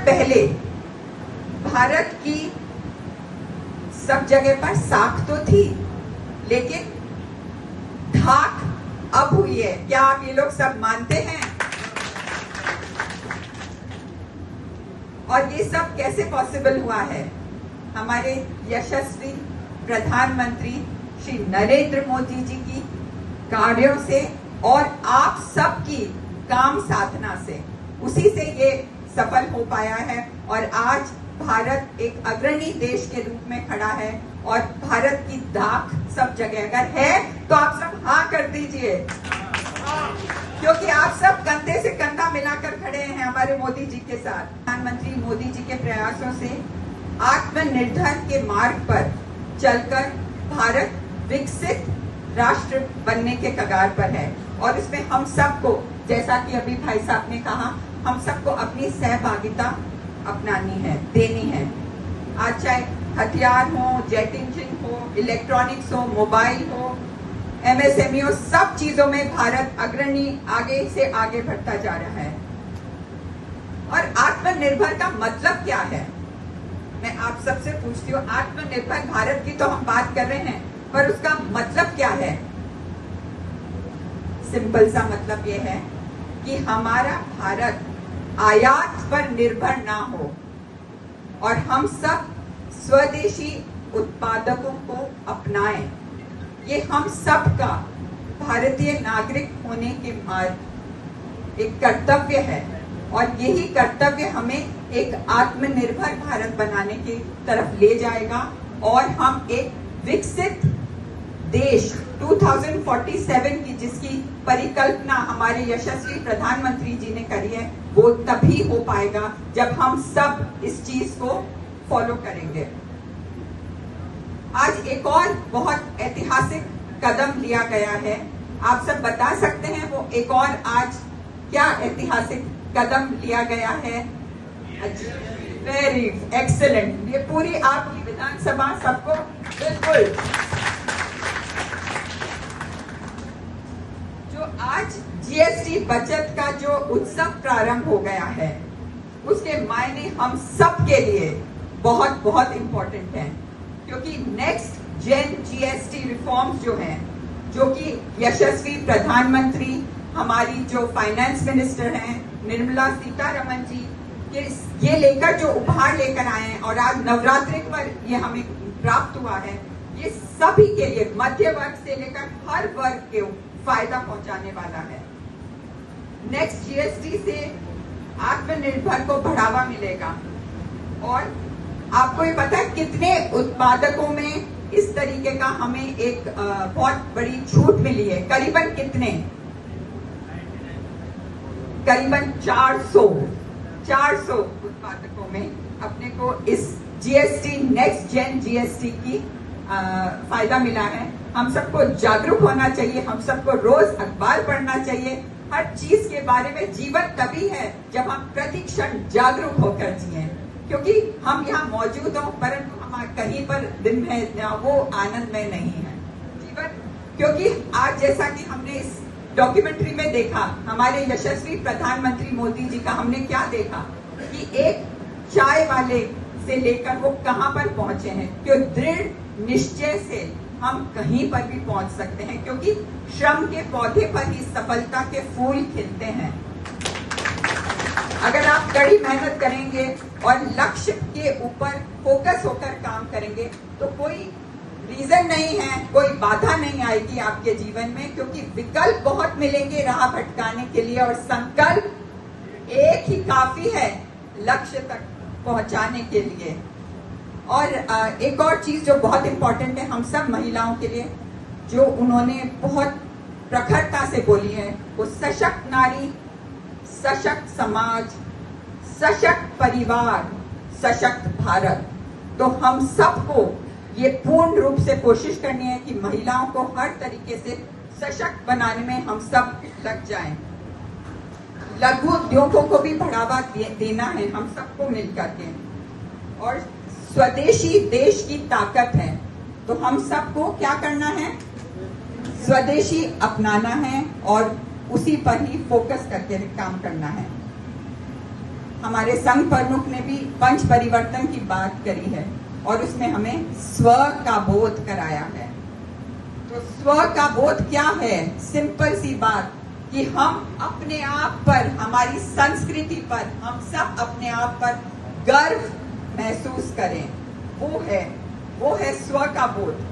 पहले भारत की सब जगह पर साख तो थी, लेकिन धाक अब हुई है। क्या आप ये लोग सब मानते हैं? और ये सब कैसे पॉसिबल हुआ है? हमारे यशस्वी प्रधानमंत्री श्री नरेंद्र मोदी जी की कार्यों से और आप सबकी काम साधना से, उसी से ये सफल हो पाया है। और आज भारत एक अग्रणी देश के रूप में खड़ा है और भारत की धाक सब जगह अगर है तो आप सब हाँ कर दीजिए, क्योंकि आप सब कंधे से कंधा मिलाकर खड़े हैं हमारे मोदी जी के साथ। प्रधानमंत्री मोदी जी के प्रयासों से आत्मनिर्भर के मार्ग पर चलकर भारत विकसित राष्ट्र बनने के कगार पर है। और इसमें हम सबको, जैसा कि अभी भाई साहब ने कहा, हम सबको अपनी सहभागिता अपनानी है, देनी है। आज चाहे हथियार हो, जेट इंजन हो, इलेक्ट्रॉनिक्स हो, मोबाइल हो, एमएसएमई हो, सब चीजों में भारत अग्रणी आगे से आगे बढ़ता जा रहा है। और आत्मनिर्भर का मतलब क्या है? मैं आप सबसे पूछती हूँ, आत्मनिर्भर भारत की तो हम बात कर रहे हैं, पर उसका मतलब क्या है? सिंपल सा मतलब ये है कि हमारा भारत आयात पर निर्भर ना हो और हम सब स्वदेशी उत्पादकों को अपनाएं। ये हम सब का भारतीय नागरिक होने के मार्ग एक कर्तव्य है और यही कर्तव्य हमें एक आत्मनिर्भर भारत बनाने की तरफ ले जाएगा और हम एक विकसित देश 2047 की जिसकी परिकल्पना हमारे यशस्वी प्रधानमंत्री जी ने करी है, वो तभी हो पाएगा जब हम सब इस चीज को फॉलो करेंगे। आज एक और बहुत ऐतिहासिक कदम लिया गया है। आप सब बता सकते हैं वो एक और आज क्या ऐतिहासिक कदम लिया गया है? Very excellent. ये पूरी आपकी विधानसभा सबको बिल्कुल आज जीएसटी बचत का जो उत्सव प्रारंभ हो गया है, उसके मायने हम सब के लिए बहुत बहुत इंपॉर्टेंट हैं, क्योंकि नेक्स्ट जेन जीएसटी रिफॉर्म्स जो हैं, जो कि यशस्वी प्रधानमंत्री, हमारी जो फाइनेंस मिनिस्टर हैं निर्मला सीतारमण जी, ये लेकर जो उपहार लेकर आए हैं और आज नवरात्रि पर ये हमें प्राप्त हुआ है, ये सभी के लिए मध्य वर्ग से लेकर हर वर्ग के फायदा पहुंचाने वाला है। नेक्स्ट जीएसटी से आत्मनिर्भर को बढ़ावा मिलेगा और आपको ये पता है कितने उत्पादकों में इस तरीके का हमें एक बहुत बड़ी छूट मिली है? करीबन कितने? करीबन 400 उत्पादकों में अपने को इस जीएसटी नेक्स्ट जेन जीएसटी की फायदा मिला है। हम सबको जागरूक होना चाहिए, हम सबको रोज अखबार पढ़ना चाहिए। हर चीज के बारे में जीवन तभी है जब हम प्रति क्षण जागरूक होकर जिए, क्योंकि हम यहाँ मौजूद हों परंतु हम कहीं पर दिन में वो आनंद में नहीं है जीवन। क्योंकि आज जैसा कि हमने इस डॉक्यूमेंट्री में देखा, हमारे यशस्वी प्रधानमंत्री मोदी जी का हमने क्या देखा कि एक चाय वाले से लेकर वो कहाँ पर पहुंचे हैं, क्यों दृढ़ निश्चय से हम कहीं पर भी पहुंच सकते हैं, क्योंकि श्रम के पौधे पर ही सफलता के फूल खिलते हैं। अगर आप कड़ी मेहनत करेंगे और लक्ष्य के ऊपर फोकस होकर काम करेंगे तो कोई रीजन नहीं है, कोई बाधा नहीं आएगी आपके जीवन में, क्योंकि विकल्प बहुत मिलेंगे राह भटकाने के लिए और संकल्प एक ही काफी है लक्ष्य तक पहुंचाने के लिए। और एक और चीज जो बहुत इंपॉर्टेंट है हम सब महिलाओं के लिए, जो उन्होंने बहुत प्रखरता से बोली है, वो सशक्त नारी, सशक्त समाज, सशक्त परिवार, सशक्त भारत। तो हम सबको ये पूर्ण रूप से कोशिश करनी है कि महिलाओं को हर तरीके से सशक्त बनाने में हम सब लग जाएं। लघु उद्योगों को भी बढ़ावा देना है हम सबको मिलकर के, और स्वदेशी देश की ताकत है, तो हम सबको क्या करना है? स्वदेशी अपनाना है और उसी पर ही फोकस करके काम करना है। हमारे संघ प्रमुख ने भी पंच परिवर्तन की बात करी है और उसमें हमें स्व का बोध कराया है। तो स्व का बोध क्या है? सिंपल सी बात कि हम अपने आप पर, हमारी संस्कृति पर, हम सब अपने आप पर गर्व महसूस करें। वो है स्व का बोध।